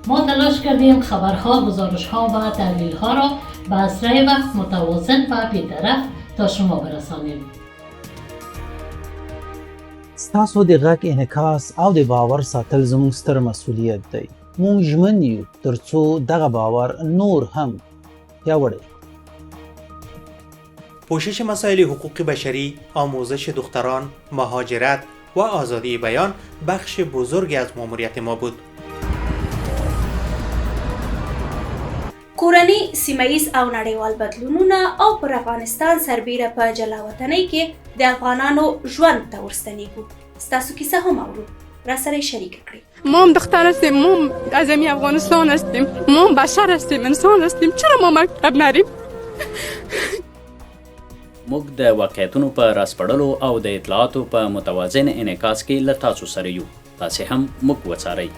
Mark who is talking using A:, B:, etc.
A: ما تلاش کردیم خبرها، گزارشها و تحلیلها را به اسرع وقت متوازن و بی‌طرف تا شما برسانیم.
B: ستاسو د غږ انعکاس او د باور ساتل زموږ ستر مسؤلیت دی. موږ ژمن یو ترڅو دغه باور نور هم پیاوړی.
C: پوشش مسائل حقوق بشری، آموزش دختران، مهاجرت و آزادی بیان بخش بزرگی از ماموریت ما بود.
D: کورنی، سیمه‌ایز او نړیوال بدلونونه او پر افغانستان سربیره په جلاوطنۍ کې د افغانانو ژوند ته ورستنیږو. ستاسو کیسه هم اورو، راسره شریک کړئ.
E: ما هم دختر هستیم، ما هم اعظمی افغانستان هستیم، ما هم بشر هستیم، انسان هستیم. چرا ما مکتب نریم؟
F: موږ د واقعیتونو په راسپړلو او د اطلاعاتو په متوازن انعکاس کې له تاسو سره یو. تاسې هم موږ وڅارئ.